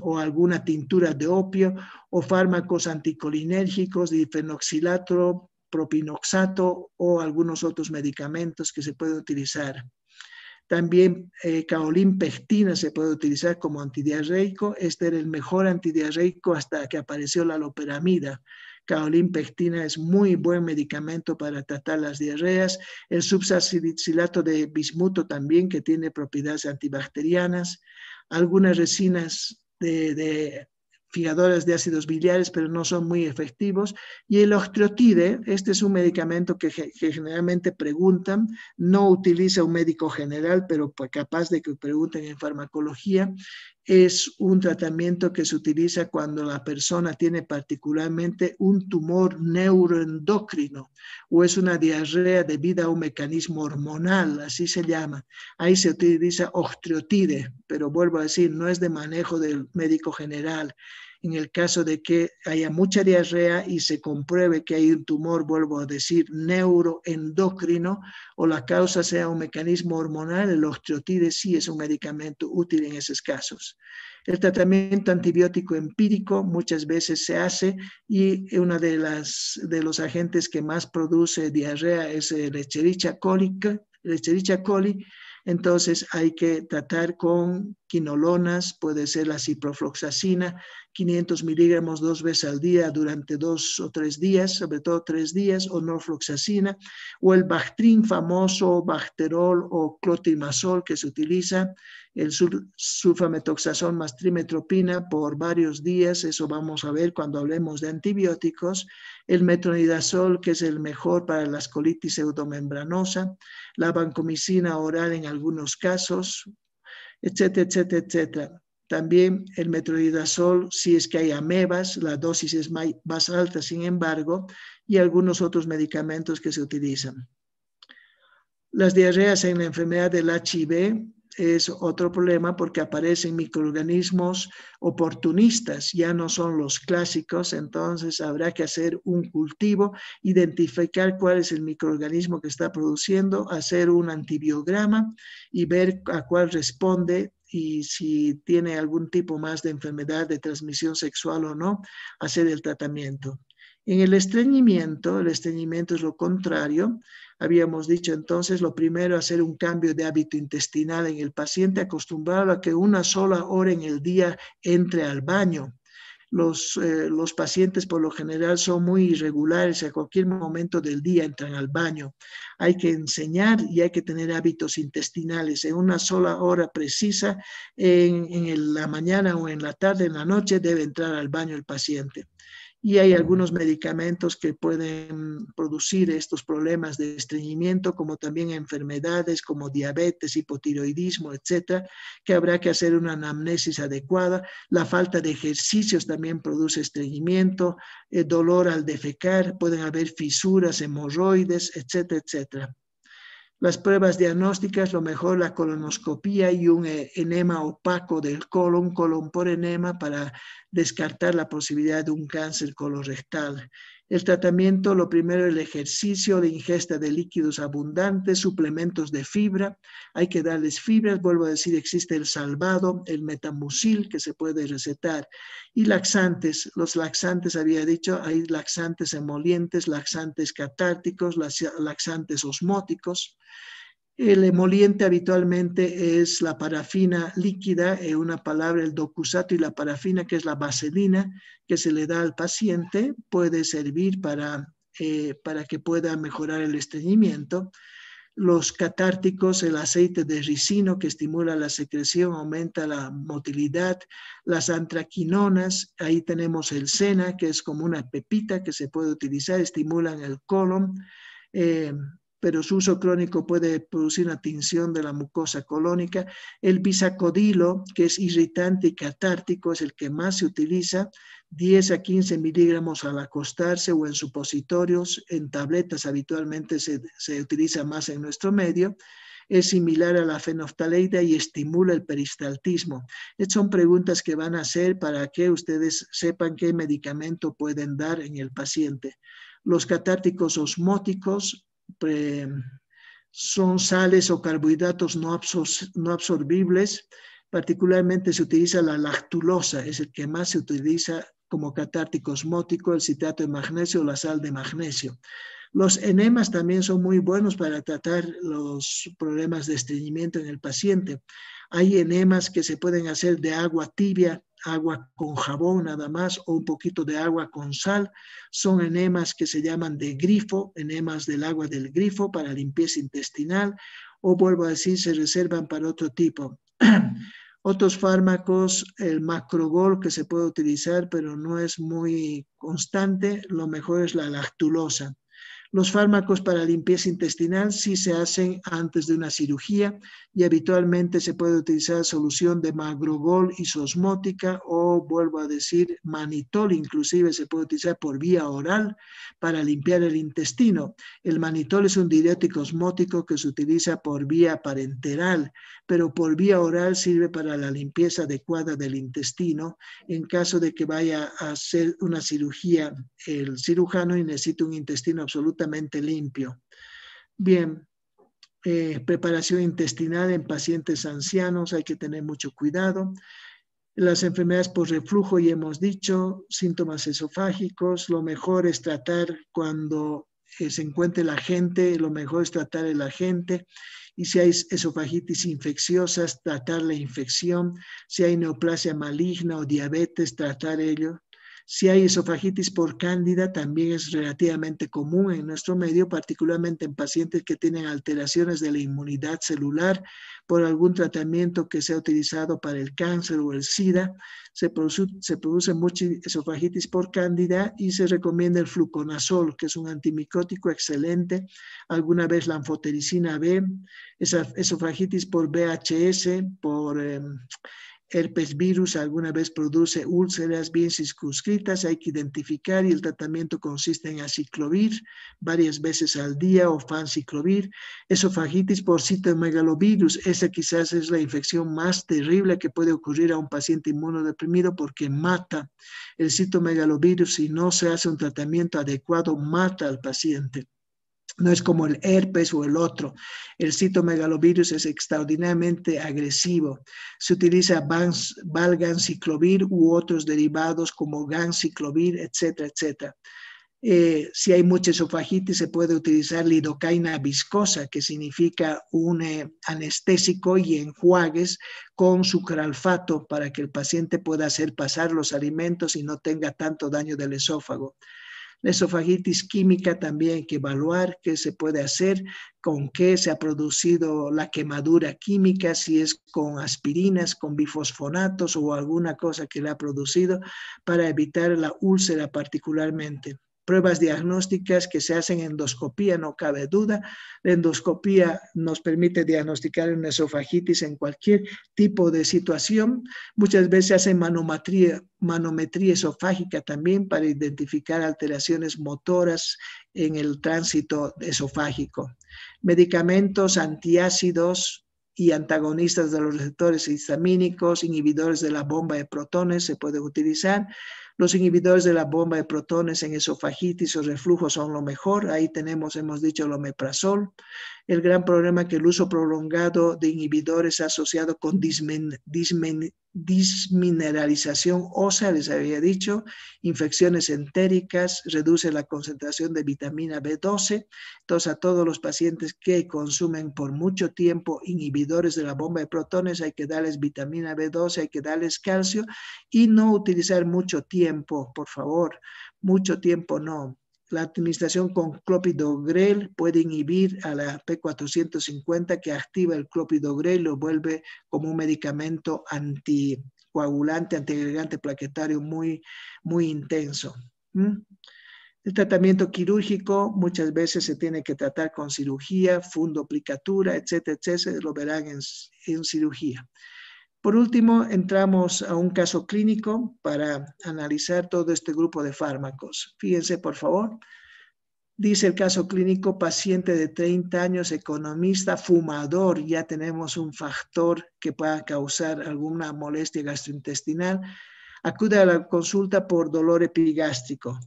Speaker 1: o alguna tintura de opio, o fármacos anticolinérgicos, difenoxilato, propinoxato o algunos otros medicamentos que se pueden utilizar. También caolinpectina se puede utilizar como antidiarreico. Este era el mejor antidiarreico hasta que apareció la loperamida. Caolinpectina es muy buen medicamento para tratar las diarreas. El subsalicilato de bismuto también, que tiene propiedades antibacterianas. Algunas resinas de fijadoras de ácidos biliares, pero no son muy efectivos. Y el octreotide, este es un medicamento que generalmente preguntan, no utiliza un médico general, pero pues capaz de que pregunten en farmacología. Es un tratamiento que se utiliza cuando la persona tiene particularmente un tumor neuroendocrino o es una diarrea debida a un mecanismo hormonal, así se llama. Ahí se utiliza octreotide, pero vuelvo a decir, no es de manejo del médico general. En el caso de que haya mucha diarrea y se compruebe que hay un tumor, vuelvo a decir, neuroendocrino, o la causa sea un mecanismo hormonal, el octreotide sí es un medicamento útil en esos casos. El tratamiento antibiótico empírico muchas veces se hace y uno de los agentes que más produce diarrea es el Escherichia coli. Entonces hay que tratar con quinolonas, puede ser la ciprofloxacina, 500 miligramos 2 veces al día durante 2 o 3 días, sobre todo 3 días, o norfloxacina, o el Bactrim famoso, Bacterol o clotrimazol que se utiliza, el sulfametoxazol más trimetropina por varios días, eso vamos a ver cuando hablemos de antibióticos, el metronidazol que es el mejor para las colitis pseudomembranosa, la vancomicina oral en algunos casos, etcétera, etcétera, etcétera. También el metronidazol, si es que hay amebas, la dosis es más alta, sin embargo, y algunos otros medicamentos que se utilizan. Las diarreas en la enfermedad del HIV es otro problema porque aparecen microorganismos oportunistas, ya no son los clásicos, entonces habrá que hacer un cultivo, identificar cuál es el microorganismo que está produciendo, hacer un antibiograma y ver a cuál responde y si tiene algún tipo más de enfermedad de transmisión sexual o no, hacer el tratamiento. En el estreñimiento es lo contrario. Habíamos dicho entonces, lo primero, hacer un cambio de hábito intestinal en el paciente, acostumbrarlo a que una sola hora en el día entre al baño. Los pacientes por lo general son muy irregulares, a cualquier momento del día entran al baño. Hay que enseñar y hay que tener hábitos intestinales en una sola hora precisa, en la mañana o en la tarde, en la noche, debe entrar al baño el paciente. Y hay algunos medicamentos que pueden producir estos problemas de estreñimiento, como también enfermedades como diabetes, hipotiroidismo, etcétera, que habrá que hacer una anamnesis adecuada. La falta de ejercicios también produce estreñimiento, dolor al defecar, pueden haber fisuras, hemorroides, etcétera, etcétera. Las pruebas diagnósticas, lo mejor la colonoscopía y un enema opaco del colon por enema, para descartar la posibilidad de un cáncer colorectal. El tratamiento, lo primero, el ejercicio, de ingesta de líquidos abundantes, suplementos de fibra. Hay que darles fibras, vuelvo a decir, existe el salvado, el metamucil que se puede recetar. Y laxantes, los laxantes, había dicho, hay laxantes emolientes, laxantes catárticos, laxantes osmóticos. El emoliente habitualmente es la parafina líquida, en una palabra, el docusato, y la parafina, que es la vaselina que se le da al paciente, puede servir para que pueda mejorar el estreñimiento. Los catárticos, el aceite de ricino, que estimula la secreción, aumenta la motilidad. Las antraquinonas, ahí tenemos el sena, que es como una pepita que se puede utilizar, estimulan el colon. Pero su uso crónico puede producir una tinción de la mucosa colónica. El bisacodilo, que es irritante y catártico, es el que más se utiliza, 10 a 15 miligramos al acostarse o en supositorios. En tabletas habitualmente se utiliza más en nuestro medio. Es similar a la fenolftaleína y estimula el peristaltismo. Estas son preguntas que van a hacer para que ustedes sepan qué medicamento pueden dar en el paciente. Los catárticos osmóticos son sales o carbohidratos no absorbibles. Particularmente se utiliza la lactulosa, es el que más se utiliza como catártico osmótico, el citrato de magnesio o la sal de magnesio. Los enemas también son muy buenos para tratar los problemas de estreñimiento en el paciente. Hay enemas que se pueden hacer de agua tibia, agua con jabón nada más, o un poquito de agua con sal. Son enemas que se llaman de grifo, enemas del agua del grifo para limpieza intestinal, o vuelvo a decir, se reservan para otro tipo. Otros fármacos, el macrogol, que se puede utilizar, pero no es muy constante, lo mejor es la lactulosa. Los fármacos para limpieza intestinal sí se hacen antes de una cirugía, y habitualmente se puede utilizar solución de macrogol isosmótica, o vuelvo a decir, manitol, inclusive se puede utilizar por vía oral para limpiar el intestino. El manitol es un diurético osmótico que se utiliza por vía parenteral, pero por vía oral sirve para la limpieza adecuada del intestino en caso de que vaya a hacer una cirugía el cirujano y necesite un intestino absolutamente limpio. Bien, preparación intestinal en pacientes ancianos, hay que tener mucho cuidado. Las enfermedades por reflujo, ya hemos dicho, síntomas esofágicos, lo mejor es tratar cuando se encuentre la gente, lo mejor es tratar el agente. Y si hay esofagitis infecciosas, tratar la infección. Si hay neoplasia maligna o diabetes, tratar ello. Si hay esofagitis por cándida, también es relativamente común en nuestro medio, particularmente en pacientes que tienen alteraciones de la inmunidad celular por algún tratamiento que se ha utilizado para el cáncer o el SIDA. Se produce mucha esofagitis por cándida y se recomienda el fluconazol, que es un antimicótico excelente. Alguna vez la anfotericina B, esa esofagitis por VHS, por herpes virus, alguna vez produce úlceras bien circunscritas, hay que identificar, y el tratamiento consiste en aciclovir varias veces al día o fanciclovir. Esofagitis por citomegalovirus, esa quizás es la infección más terrible que puede ocurrir a un paciente inmunodeprimido, porque mata. El citomegalovirus, si no se hace un tratamiento adecuado, mata al paciente. No es como el herpes o el otro. El citomegalovirus es extraordinariamente agresivo. Se utiliza valganciclovir u otros derivados como ganciclovir, etcétera, etcétera. Si hay mucha esofagitis, se puede utilizar lidocaína viscosa, que significa un anestésico y enjuagues con sucralfato para que el paciente pueda hacer pasar los alimentos y no tenga tanto daño del esófago. La esofagitis química también hay que evaluar qué se puede hacer, con qué se ha producido la quemadura química, si es con aspirinas, con bifosfonatos o alguna cosa que la ha producido para evitar la úlcera particularmente. Pruebas diagnósticas que se hacen en endoscopía, no cabe duda. La endoscopía nos permite diagnosticar una esofagitis en cualquier tipo de situación. Muchas veces se hace manometría esofágica también para identificar alteraciones motoras en el tránsito esofágico. Medicamentos antiácidos y antagonistas de los receptores histamínicos, inhibidores de la bomba de protones se puede utilizar. Los inhibidores de la bomba de protones en esofagitis o reflujo son lo mejor. Ahí tenemos, hemos dicho, el omeprazol. El gran problema es que el uso prolongado de inhibidores asociado con dismineralización ósea, les había dicho, infecciones entéricas, reduce la concentración de vitamina B12. Entonces, a todos los pacientes que consumen por mucho tiempo inhibidores de la bomba de protones, hay que darles vitamina B12, hay que darles calcio y no utilizar mucho tiempo, por favor, mucho tiempo no. La administración con clopidogrel puede inhibir a la P450 que activa el clopidogrel y lo vuelve como un medicamento anticoagulante, antiagregante plaquetario muy, muy intenso. El tratamiento quirúrgico muchas veces se tiene que tratar con cirugía, fundoplicatura, etcétera, etcétera, lo verán en cirugía. Por último, entramos a un caso clínico para analizar todo este grupo de fármacos. Fíjense, por favor. Dice el caso clínico, paciente de 30 años, economista, fumador. Ya tenemos un factor que pueda causar alguna molestia gastrointestinal. Acude a la consulta por dolor epigástrico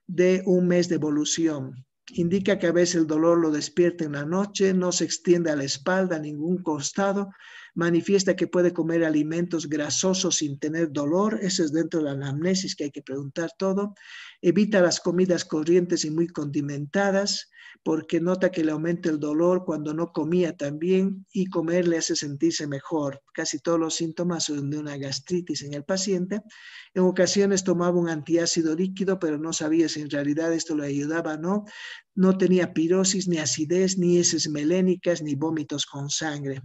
Speaker 1: de un mes de evolución. Indica que a veces el dolor lo despierta en la noche, no se extiende a la espalda, a ningún costado. Manifiesta que puede comer alimentos grasosos sin tener dolor. Eso es dentro de la anamnesis que hay que preguntar todo. Evita las comidas corrientes y muy condimentadas porque nota que le aumenta el dolor cuando no comía también y comer le hace sentirse mejor. Casi todos los síntomas son de una gastritis en el paciente. En ocasiones tomaba un antiácido líquido, pero no sabía si en realidad esto le ayudaba o no. No tenía pirosis, ni acidez, ni heces melénicas, ni vómitos con sangre.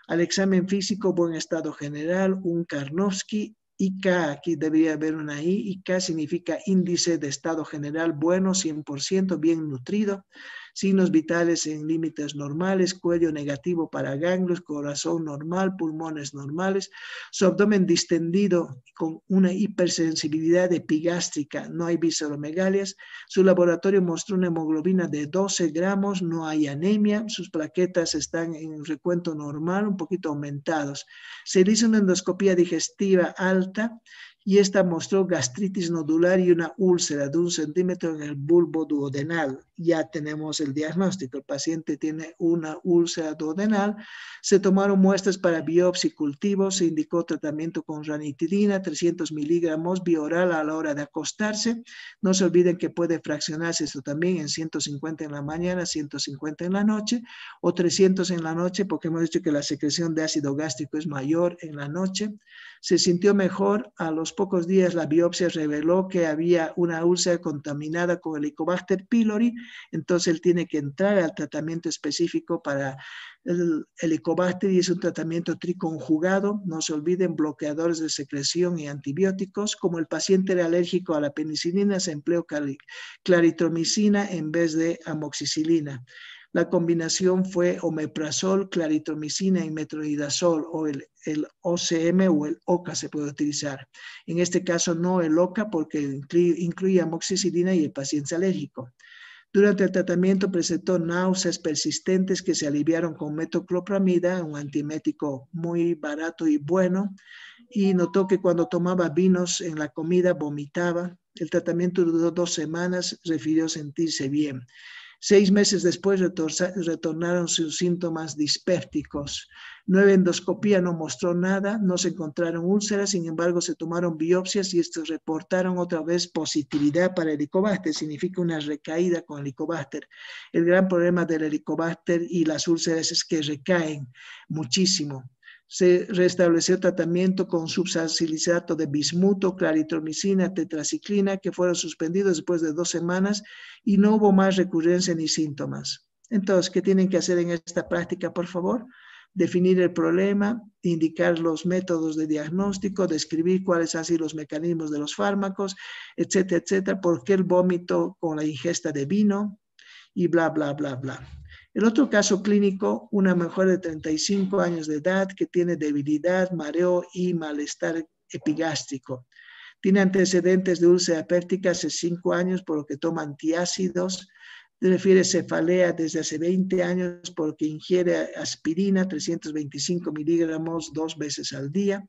Speaker 1: Al examen físico, buen estado general, un Karnofsky, IK, aquí debería haber una I, IK significa índice de estado general bueno, 100%, bien nutrido, signos vitales en límites normales, cuello negativo para ganglios, corazón normal, pulmones normales, su abdomen distendido con una hipersensibilidad epigástrica, no hay visceromegalias, su laboratorio mostró una hemoglobina de 12 gramos, no hay anemia, sus plaquetas están en recuento normal, un poquito aumentados. Se le hizo una endoscopía digestiva alta y esta mostró gastritis nodular y una úlcera de 1 centímetro en el bulbo duodenal. Ya tenemos el diagnóstico, el paciente tiene una úlcera duodenal. Se tomaron muestras para biopsia y cultivo, se indicó tratamiento con ranitidina, 300 miligramos bioral a la hora de acostarse. No se olviden que puede fraccionarse esto también en 150 en la mañana, 150 en la noche o 300 en la noche porque hemos dicho que la secreción de ácido gástrico es mayor en la noche. Se sintió mejor. A los pocos días la biopsia reveló que había una úlcera contaminada con Helicobacter pylori, entonces él tiene que entrar al tratamiento específico para el Helicobacter y es un tratamiento triconjugado. No se olviden, bloqueadores de secreción y antibióticos. Como el paciente era alérgico a la penicilina, se empleó claritromicina en vez de amoxicilina. La combinación fue omeprazol, claritromicina y metronidazol o el OCM o el OCA se puede utilizar. En este caso no el OCA porque incluye amoxicilina y el paciente es alérgico. Durante el tratamiento presentó náuseas persistentes que se aliviaron con metoclopramida, un antiemético muy barato y bueno, y notó que cuando tomaba vinos en la comida vomitaba. El tratamiento duró 2 semanas, refirió sentirse bien. 6 meses después retornaron sus síntomas dispépticos. Nueva endoscopía no mostró nada, no se encontraron úlceras, sin embargo se tomaron biopsias y estos reportaron otra vez positividad para Helicobacter, significa una recaída con Helicobacter. El gran problema del Helicobacter y las úlceras es que recaen muchísimo. Se restableció tratamiento con subsalicilato de bismuto, claritromicina, tetraciclina, que fueron suspendidos después de 2 semanas y no hubo más recurrencia ni síntomas. Entonces, ¿qué tienen que hacer en esta práctica, por favor? Definir el problema, indicar los métodos de diagnóstico, describir cuáles han sido los mecanismos de los fármacos, etcétera, etcétera, por qué el vómito con la ingesta de vino y bla, bla, bla, bla. El otro caso clínico, una mujer de 35 años de edad que tiene debilidad, mareo y malestar epigástrico. Tiene antecedentes de úlcera péptica hace 5 años, por lo que toma antiácidos. Refiere cefalea desde hace 20 años porque ingiere aspirina, 325 miligramos 2 veces al día.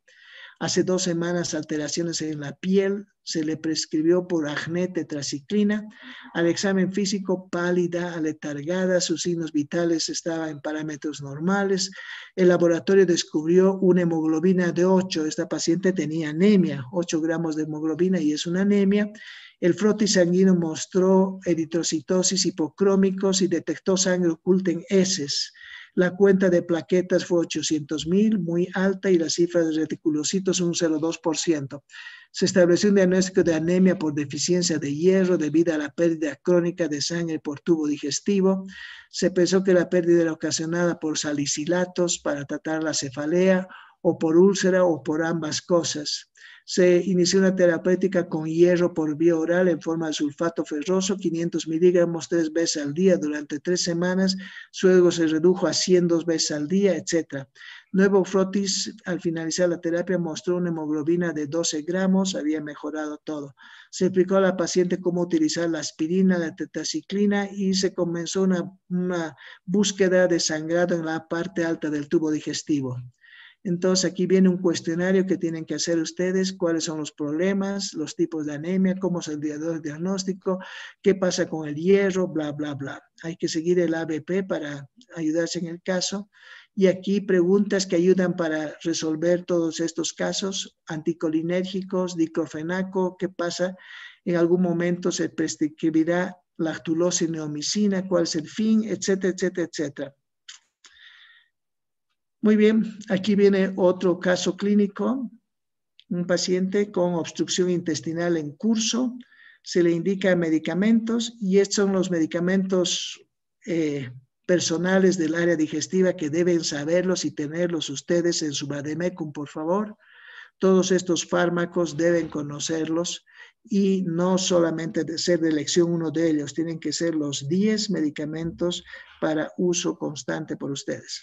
Speaker 1: Hace 2 semanas alteraciones en la piel, se le prescribió por acné tetraciclina. Al examen físico, pálida, aletargada, sus signos vitales estaban en parámetros normales. El laboratorio descubrió una hemoglobina de 8. Esta paciente tenía anemia, 8 gramos de hemoglobina y es una anemia. El frotis sanguíneo mostró eritrocitosis, hipocrómicos y detectó sangre oculta en heces. La cuenta de plaquetas fue 800,000, muy alta, y la cifra de reticulocitos un 0,2%. Se estableció un diagnóstico de anemia por deficiencia de hierro debido a la pérdida crónica de sangre por tubo digestivo. Se pensó que la pérdida era ocasionada por salicilatos para tratar la cefalea o por úlcera o por ambas cosas. Se inició una terapéutica con hierro por vía oral en forma de sulfato ferroso, 500 miligramos 3 veces al día durante 3 semanas. Luego se redujo a 100 2 veces al día, etc. Nuevo frotis al finalizar la terapia mostró una hemoglobina de 12 gramos, había mejorado todo. Se explicó a la paciente cómo utilizar la aspirina, la tetraciclina y se comenzó una búsqueda de sangrado en la parte alta del tubo digestivo. Entonces, aquí viene un cuestionario que tienen que hacer ustedes, cuáles son los problemas, los tipos de anemia, cómo es el diagnóstico, qué pasa con el hierro, bla, bla, bla. Hay que seguir el ABP para ayudarse en el caso. Y aquí preguntas que ayudan para resolver todos estos casos, anticolinérgicos, diclofenaco, qué pasa, en algún momento se prescribirá lactulosa y neomicina, cuál es el fin, etcétera, etcétera, etcétera. Muy bien, aquí viene otro caso clínico, un paciente con obstrucción intestinal en curso, se le indica medicamentos y estos son los medicamentos personales del área digestiva que deben saberlos y tenerlos ustedes en su vademecum, por favor. Todos estos fármacos deben conocerlos y no solamente de ser de elección uno de ellos, tienen que ser los 10 medicamentos para uso constante por ustedes.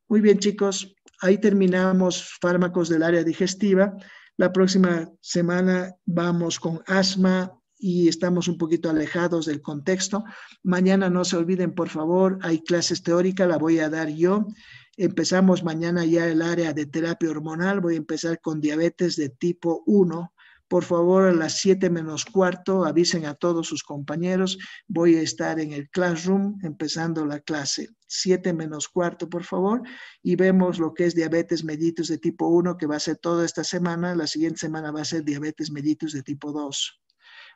Speaker 1: Muy bien, chicos, ahí terminamos fármacos del área digestiva. La próxima semana vamos con asma y estamos un poquito alejados del contexto. Mañana no se olviden, por favor, hay clases teóricas, la voy a dar yo. Empezamos mañana ya el área de terapia hormonal. Voy a empezar con diabetes de tipo 1. Por favor, a las 7 menos cuarto, avisen a todos sus compañeros. Voy a estar en el classroom empezando la clase. 7 menos cuarto, por favor. Y vemos lo que es diabetes mellitus de tipo 1, que va a ser toda esta semana. La siguiente semana va a ser diabetes mellitus de tipo 2.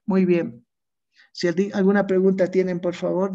Speaker 1: Muy bien. Si alguna pregunta tienen, por favor.